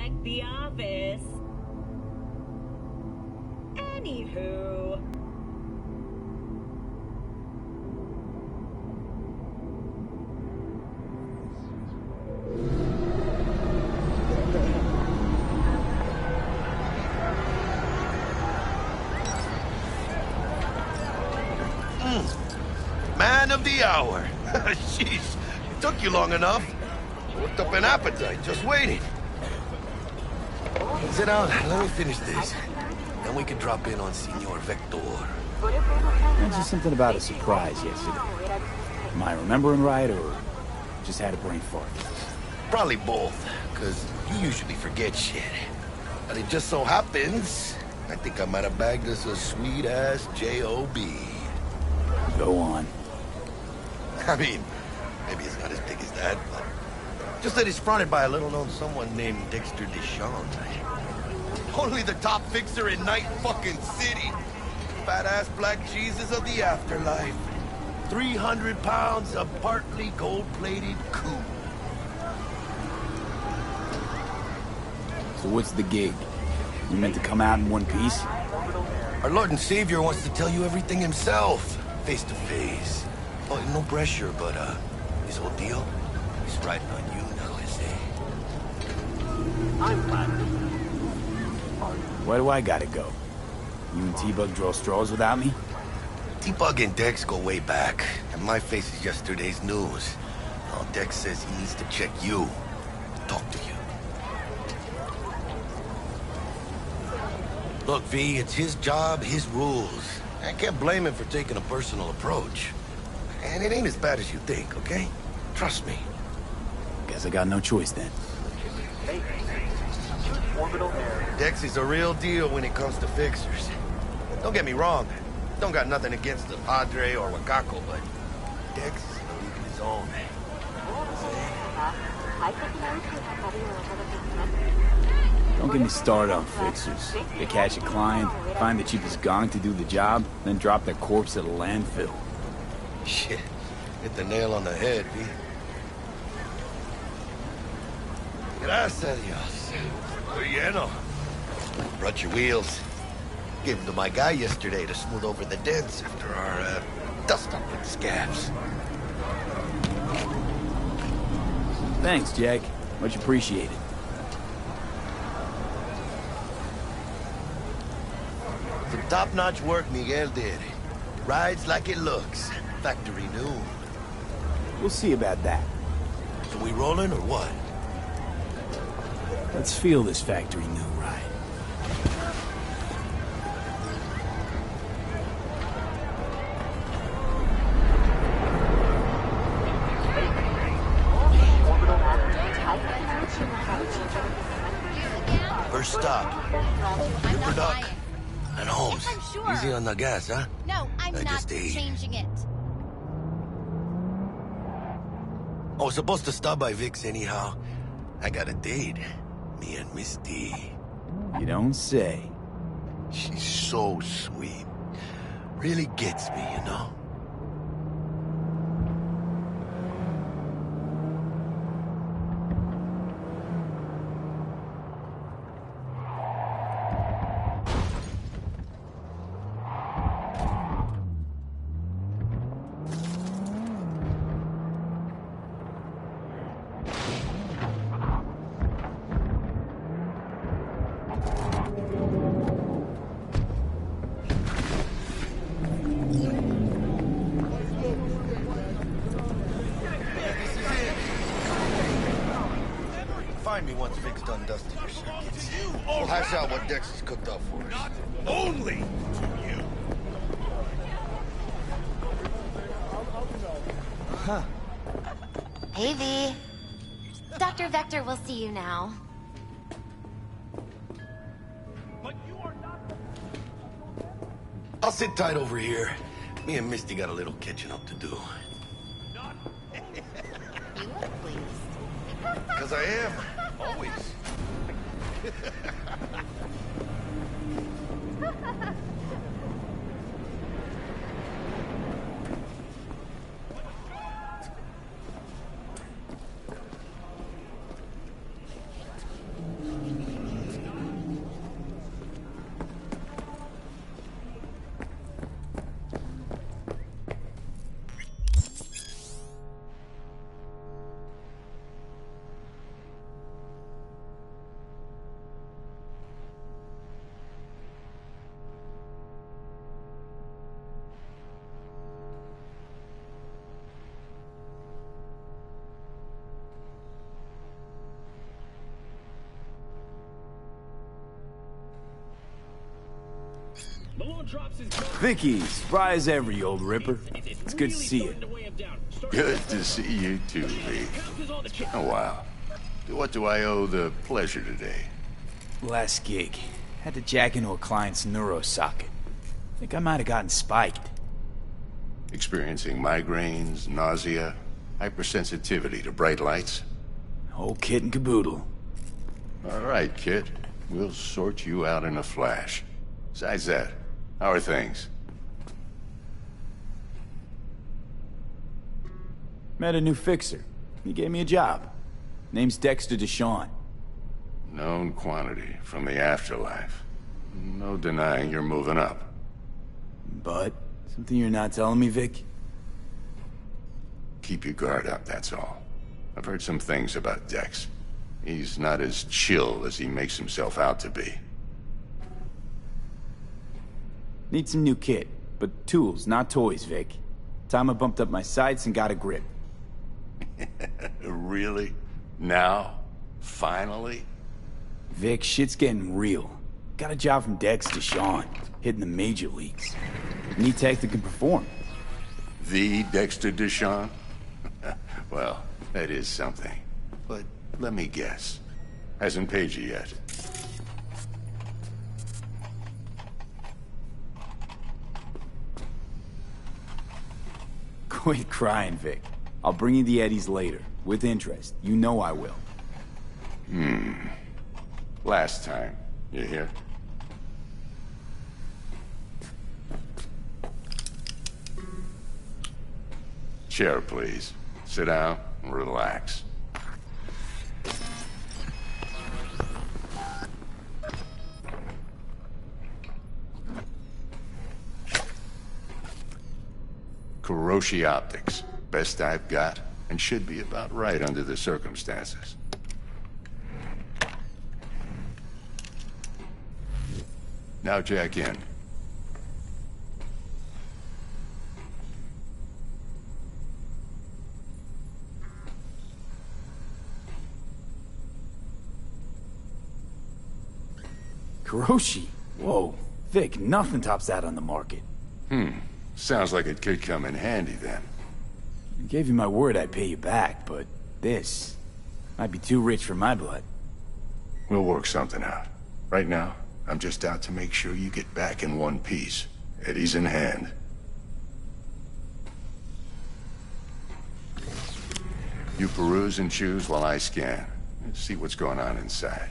check the office. Anywho... Man of the hour. Jeez, it took you long enough. Worked up an appetite, just waiting. Sit down, let me finish this. Then we can drop in on Senor Vector. Mentioned something about a surprise yesterday. Am I remembering right, or just had a brain fart? Probably both, because you usually forget shit. But it just so happens, I think I might have bagged us a sweet-ass J.O.B. Go on. I mean, maybe it's not as big as that, but... just that it's fronted by a little-known someone named Dexter Deschamps. Only the top fixer in Night fucking City. Fat-ass black Jesus of the afterlife. 300 pounds of partly gold-plated coup. So what's the gig? You meant to come out in one piece? Our Lord and Savior wants to tell you everything himself, face to face. Oh, no pressure, but, his whole deal, he's riding on you now, is he? I'm flattered. Where do I gotta go? You and T-Bug draw straws without me? T-Bug and Dex go way back, and my face is yesterday's news. Now, Dex says he needs to check you, talk to you. Look, V, it's his job, his rules. I can't blame him for taking a personal approach. And it ain't as bad as you think, okay? Trust me. Guess I got no choice then. Orbital air. Dex is a real deal when it comes to fixers. Don't get me wrong. Don't got nothing against the Padre or Wakako, but Dex is in a league of his own. Don't get me started on fixers. They catch a client, find the cheapest gong to do the job, then drop their corpse at a landfill. Shit. Hit the nail on the head, V. Gracias a Dios. Muy lleno. Brought your wheels. Gave them to my guy yesterday to smooth over the dents after our, dust-up with scabs. Thanks, Jack. Much appreciated. Some top-notch work Miguel did. Rides like it looks. Factory new. We'll see about that. So we rolling or what? Let's feel this factory new ride. First stop. I'm not Duck. lying. And Holmes. I'm sure. Easy on the gas, huh? No, I'm I not just ate. changing it. I was supposed to stop by Vic's anyhow. I got a date. Me and Misty. You don't say. She's so sweet. Really gets me, you know? Find me once Vic's done dusting your circuits. We'll hash out what Dex has cooked up for us. Only to you. Huh. Hey, V. Dr. Vector will see you now. I'll sit tight over here. Me and Misty got a little catching up to do. You look pleased. Because I am. Always. Vicky, spry as ever, you old ripper. It's good to see you. Good to see you too, V. Oh, wow. What do I owe the pleasure today? Last gig. Had to jack into a client's neuro socket. Think I might have gotten spiked. Experiencing migraines, nausea, hypersensitivity to bright lights? Whole kit and caboodle. All right, kid. We'll sort you out in a flash. Besides that, how are things? Met a new fixer. He gave me a job. Name's Dexter Deshawn. Known quantity from the afterlife. No denying you're moving up. But, something you're not telling me, Vic? Keep your guard up, that's all. I've heard some things about Dex. He's not as chill as he makes himself out to be. Need some new kit, but tools, not toys, Vic. Time I bumped up my sights and got a grip. Really? Now? Finally? Vic, shit's getting real. Got a job from Dex Deshawn, hitting the major leagues. Need tech that can perform. The Dexter Deshawn? Well, that is something. But let me guess. Hasn't paid you yet. Quit crying, Vic. I'll bring you the eddies later, with interest. You know I will. Last time. You hear? Chair, please. Sit down and relax. Kuroshi Optics. Best I've got, and should be about right under the circumstances. Now jack in. Kuroshi? Whoa. Vic, nothing tops that on the market. Sounds like it could come in handy then. I gave you my word I'd pay you back, but this might be too rich for my blood. We'll work something out. Right now, I'm just out to make sure you get back in one piece. Eddie's in hand. You peruse and choose while I scan. Let's see what's going on inside.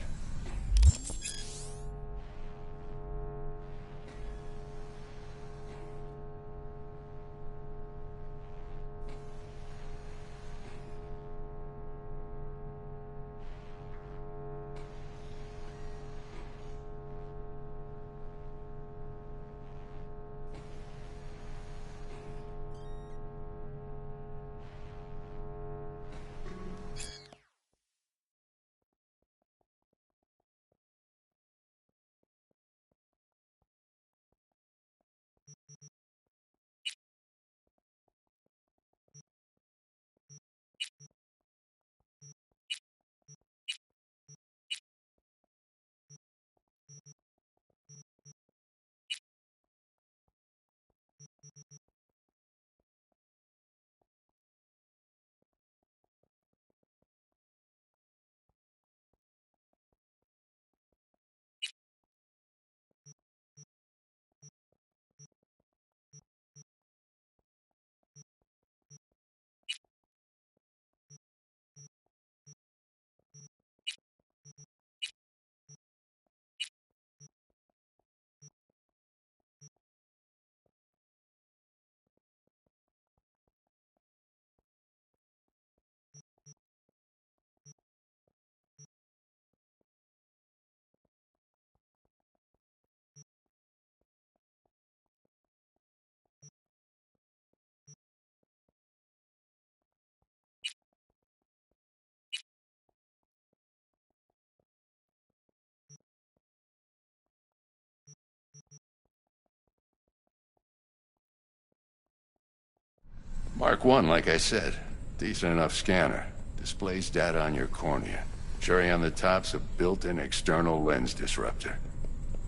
Mark 1, like I said. Decent enough scanner. Displays data on your cornea. Cherry on the top's a built-in external lens disruptor.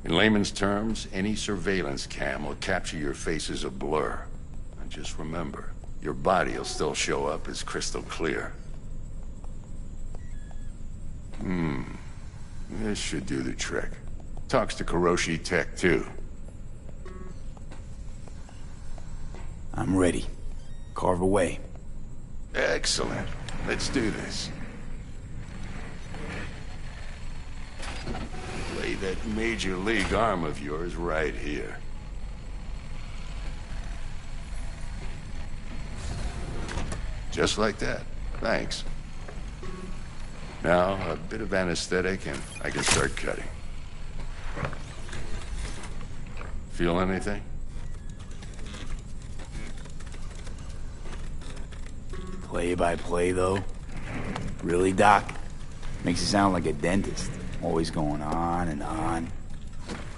In layman's terms, any surveillance cam will capture your face as a blur. And just remember, your body will still show up as crystal clear. This should do the trick. Talks to Kuroshi Tech, too. I'm ready. Carve away. Excellent. Let's do this. Lay that major league arm of yours right here. Just like that. Thanks. Now, a bit of anesthetic and I can start cutting. Feel anything? Play by play, though? Really, Doc? Makes you sound like a dentist. Always going on and on.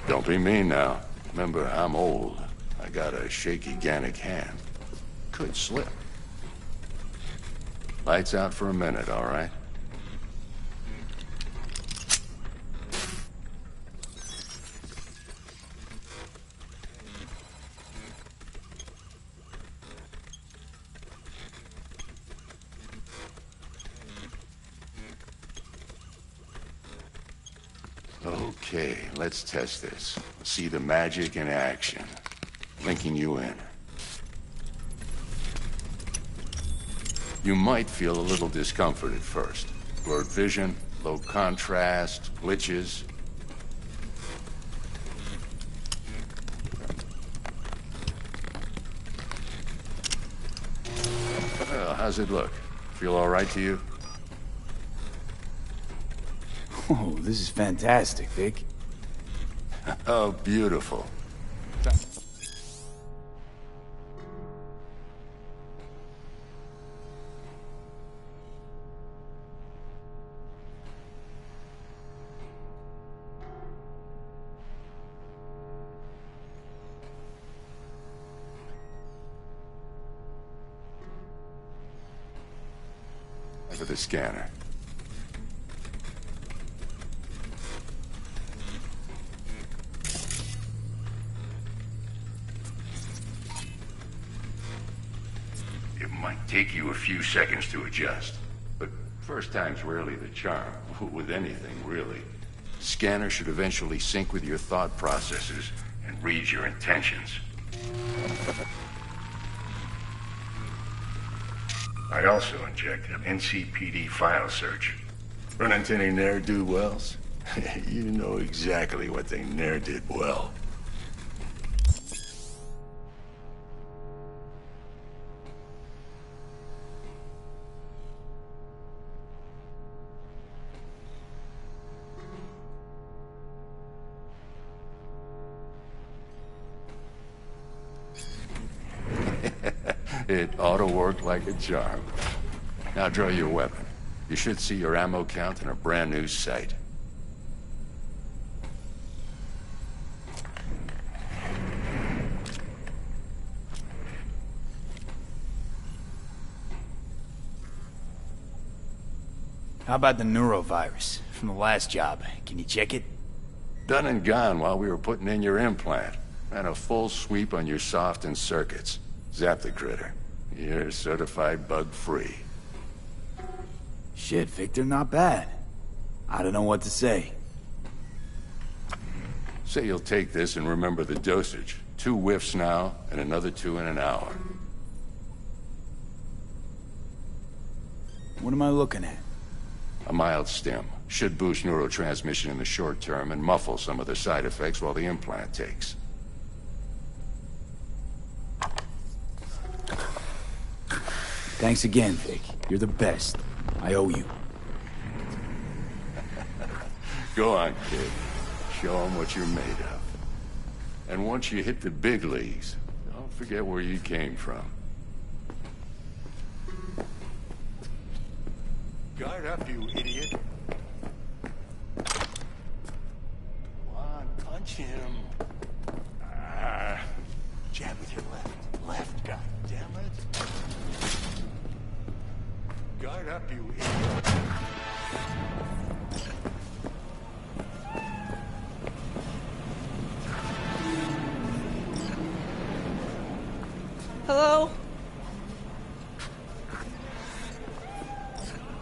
Don't be mean now. Remember, I'm old. I got a shaky Gannic hand. Could slip. Lights out for a minute, all right? Okay, let's test this. See the magic in action. Linking you in. You might feel a little discomfort at first. Blurred vision, low contrast, glitches. Well, how's it look? Feel all right to you? Oh, this is fantastic, Vic. Oh, beautiful. For the scanner. It might take you a few seconds to adjust, but first time's rarely the charm, with anything, really. Scanner should eventually sync with your thought processes and read your intentions. I also injected an NCPD file search. Run into any ne'er-do-wells? You know exactly what they ne'er did well. It ought to work like a charm. Now draw your weapon. You should see your ammo count in a brand new sight. How about the neurovirus from the last job? Can you check it? Done and gone while we were putting in your implant. Ran a full sweep on your soft and circuits. Zap the critter. You're certified bug-free. Shit, Victor, not bad. I don't know what to say. Say you'll take this and remember the dosage. 2 whiffs now, and another 2 in an hour. What am I looking at? A mild stim. Should boost neurotransmission in the short term and muffle some of the side effects while the implant takes. Thanks again, Vic. You're the best. I owe you. Go on, kid. Show them what you're made of. And once you hit the big leagues, don't forget where you came from. Guard up, you idiot. Come on, punch him. Jab with your left. Left, god damn it. Guard up, you idiot.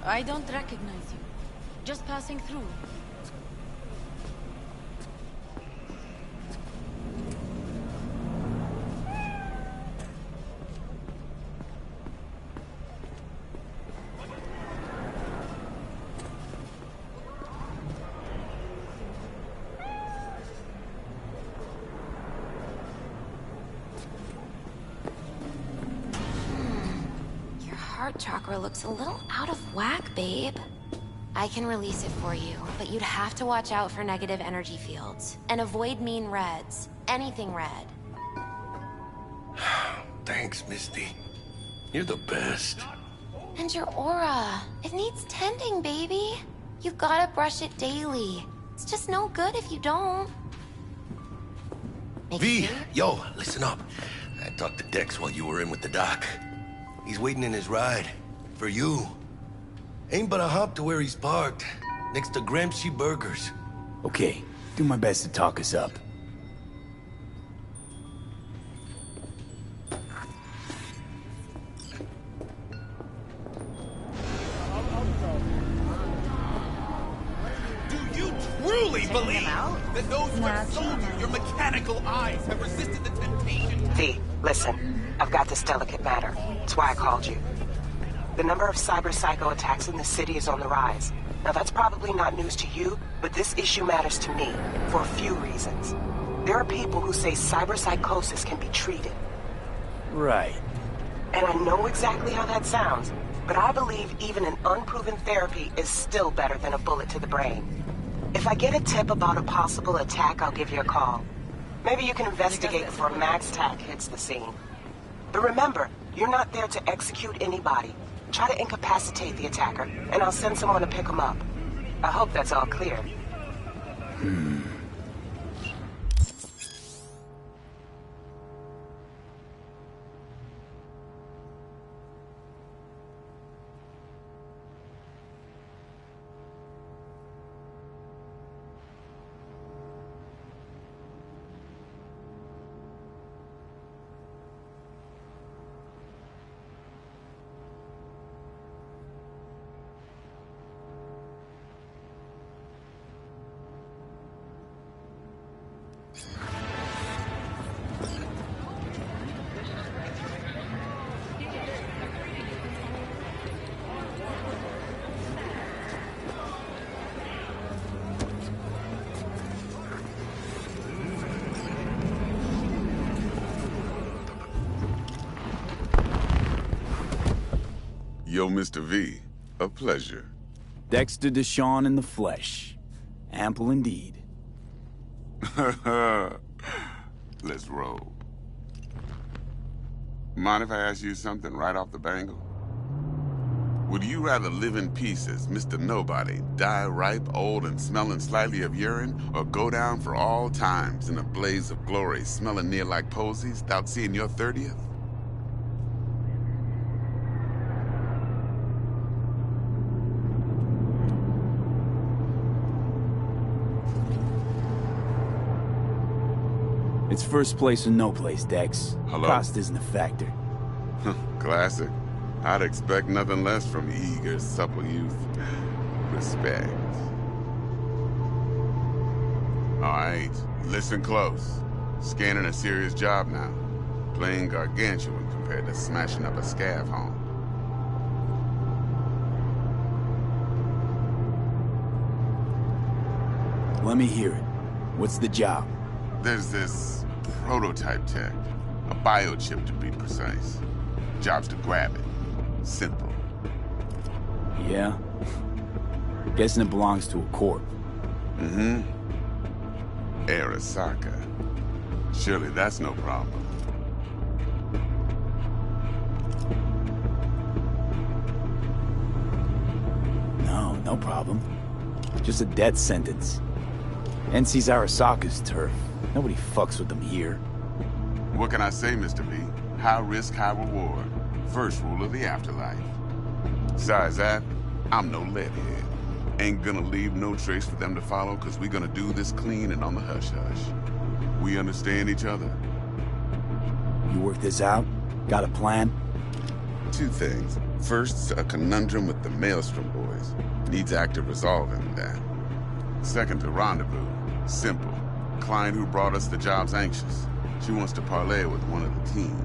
I don't recognize you. Just passing through. Heart chakra looks a little out of whack, babe. I can release it for you, but you'd have to watch out for negative energy fields. And avoid mean reds. Anything red. Thanks, Misty. You're the best. And your aura. It needs tending, baby. You gotta brush it daily. It's just no good if you don't. V, yo, listen up. I talked to Dex while you were in with the doc. He's waiting in his ride. For you. Ain't but a hop to where he's parked. Next to Gramsci Burgers. Okay, do my best to talk us up. Do you truly believe that those who have sold you your mechanical eyes have resisted the temptation? V, listen. I've got this delicate matter. That's why I called you. The number of cyber psycho attacks in the city is on the rise. Now that's probably not news to you, but this issue matters to me for a few reasons. There are people who say cyber psychosis can be treated. Right. And I know exactly how that sounds, but I believe even an unproven therapy is still better than a bullet to the brain. If I get a tip about a possible attack, I'll give you a call. Maybe you can investigate before Max Tack hits the scene. But remember, you're not there to execute anybody. Try to incapacitate the attacker, and I'll send someone to pick him up. I hope that's all clear. Yo, Mr. V, a pleasure. Dexter Deshawn in the flesh. Ample indeed. Let's roll. Mind if I ask you something right off the bangle? Would you rather live in pieces, Mr. Nobody, die ripe, old, and smelling slightly of urine, or go down for all times in a blaze of glory, smelling near like posies, without seeing your 30th? It's first place or no place, Dex. Hello? Cost isn't a factor. Classic. I'd expect nothing less from eager, supple youth. Respect. All right, listen close. Scanning a serious job now. Playing gargantuan compared to smashing up a scav home. Let me hear it. What's the job? There's this prototype tech. A biochip, to be precise. Job's to grab it. Simple. Yeah? Guessing it belongs to a corp. Mm-hmm. Arasaka. Surely that's no problem. No problem. Just a death sentence. NC's Arasaka's turf. Nobody fucks with them here. What can I say, Mr. V? High risk, high reward. First rule of the afterlife. Besides that, I'm no leadhead. Ain't gonna leave no trace for them to follow, cause we gonna do this clean and on the hush-hush. We understand each other? You work this out? Got a plan? Two things. First, a conundrum with the Maelstrom boys. Needs active resolving that. Second, a rendezvous. Simple. Client who brought us the job's anxious. She wants to parlay with one of the team.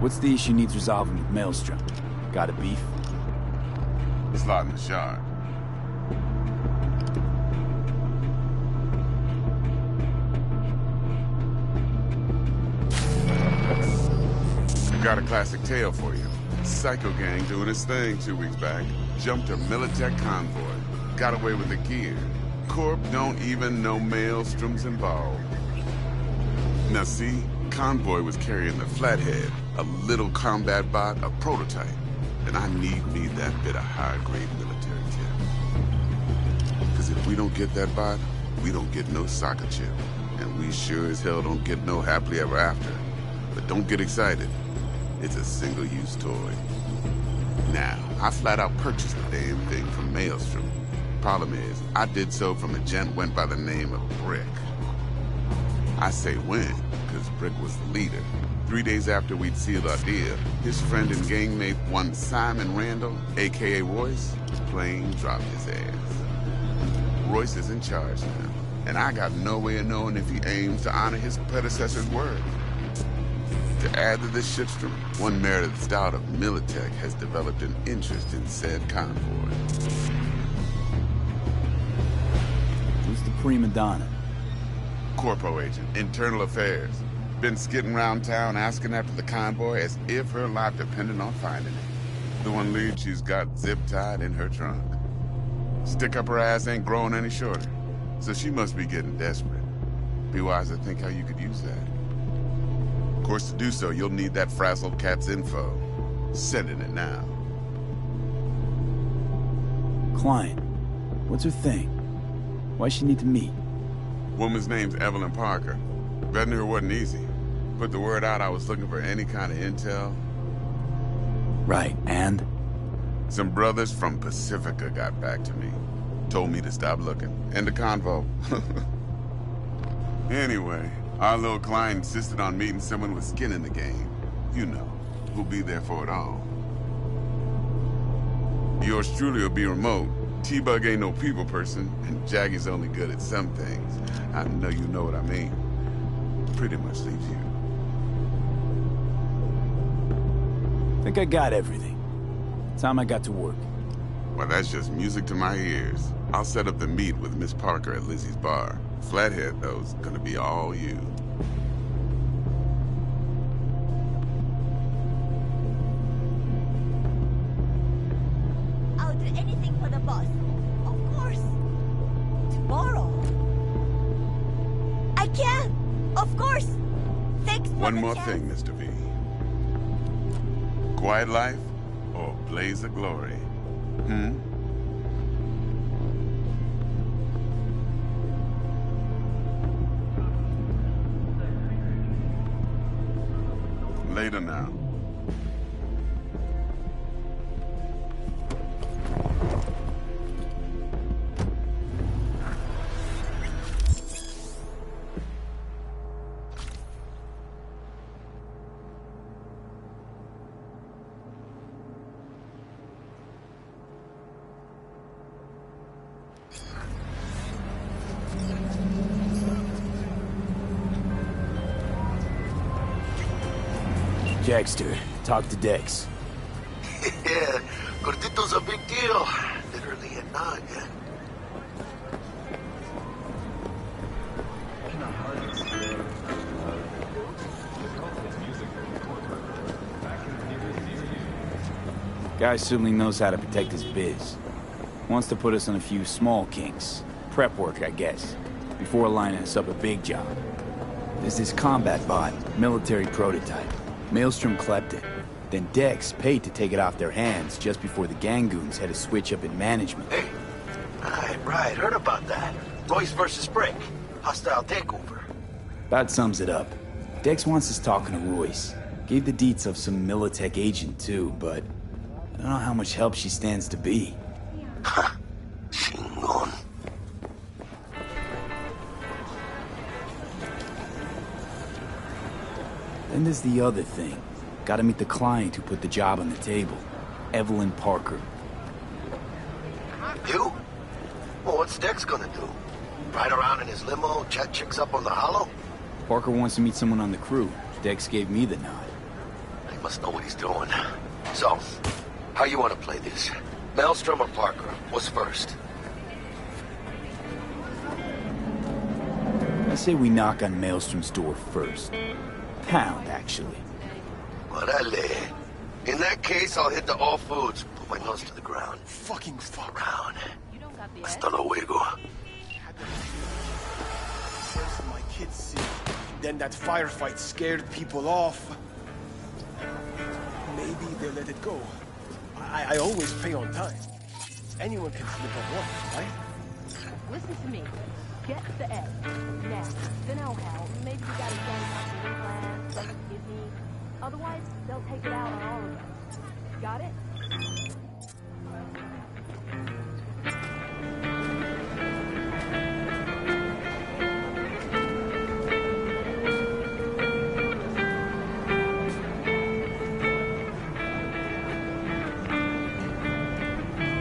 What's the issue needs resolving with Maelstrom? Got a beef? It's lot in the shard. Got a classic tale for you. Psycho gang doing its thing 2 weeks back. Jumped a Militech convoy. Got away with the gear. Corp don't even know Maelstrom's involved. Now see, convoy was carrying the Flathead, a little combat bot, a prototype. And I need me that bit of high-grade military tip. Because if we don't get that bot, we don't get no soccer chip. And we sure as hell don't get no happily ever after. But don't get excited. It's a single-use toy. Now, I flat out purchased the damn thing from Maelstrom. Problem is, I did so from a gent went by the name of Brick. I say when, because Brick was the leader. 3 days after we'd sealed our deal, his friend and gangmate, one Simon Randall, a.k.a. Royce, plain dropped his ass. Royce is in charge now, and I got no way of knowing if he aims to honor his predecessor's word. To add to this shitstorm, one Meredith Stout of Militech has developed an interest in said convoy. Who's the prima donna? Corpo agent, internal affairs. Been skidding around town asking after the convoy as if her life depended on finding it. The one lead she's got zip-tied in her trunk. Stick up her ass ain't growing any shorter, so she must be getting desperate. Be wise to think how you could use that. Of course, to do so, you'll need that frazzled cat's info. Sending it now. Client. What's her thing? Why she need to meet? Woman's name's Evelyn Parker. Vetting her wasn't easy. Put the word out I was looking for any kind of intel. Right, and? Some brothers from Pacifica got back to me. Told me to stop looking. End of convo. Anyway, our little client insisted on meeting someone with skin in the game. You know, who'll be there for it all. Yours truly will be remote. T-Bug ain't no people person, and Jaggy's only good at some things. I know you know what I mean. Pretty much leaves you. Think I got everything. Time I got to work. Well, that's just music to my ears. I'll set up the meet with Miss Parker at Lizzie's bar. Flathead, though, is gonna be all you. I'll do anything for the boss. Of course. Tomorrow. I can! Of course! Thanks for One the more chance. thing, Mr. V. Quiet life or blaze of glory? Later now. Jackster, talk to Dex. Yeah, Gordito's a big deal. Literally a noggin. Guy certainly knows how to protect his biz. Wants to put us on a few small kinks. Prep work, I guess. Before lining us up a big job. There's this combat bot, military prototype. Maelstrom clept it. Then Dex paid to take it off their hands just before the Gangoons had a switch up in management. Hey, right, heard about that. Royce versus Brick. Hostile takeover. About sums it up. Dex wants us talking to Royce. Gave the deets of some Militech agent too, but I don't know how much help she stands to be. Ha! Chingon. Then there's the other thing. Gotta meet the client who put the job on the table. Evelyn Parker. You? Well, what's Dex gonna do? Ride around in his limo, chat chicks up on the hollow? Parker wants to meet someone on the crew. Dex gave me the nod. He must know what he's doing. So, how you want to play this? Maelstrom or Parker? What's first? I say we knock on Maelstrom's door first. Pound, actually. Orale. In that case, I'll hit the all foods. Put my nose to the ground. Fucking fuck. Around. You don't got the Hasta luego. First my kids sick. Then that firefight scared people off. Maybe they'll let it go. I always pay on time. Anyone can slip up once, right? Listen to me. Get the egg. Now, then oh hell, maybe you gotta send out the implant, like a kidney. Otherwise, they'll take it out on all of us. Got it?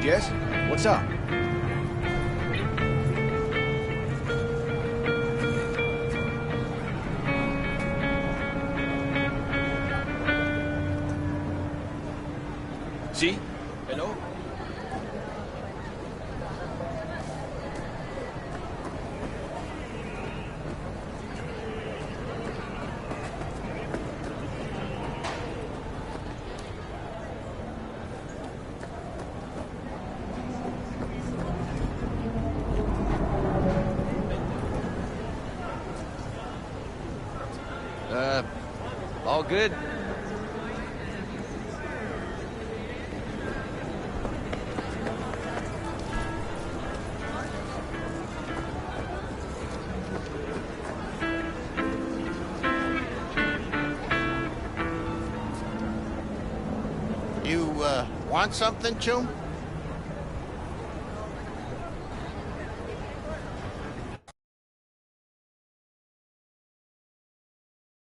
Jess, what's up? See? Hello? All good? You, want something, Chum?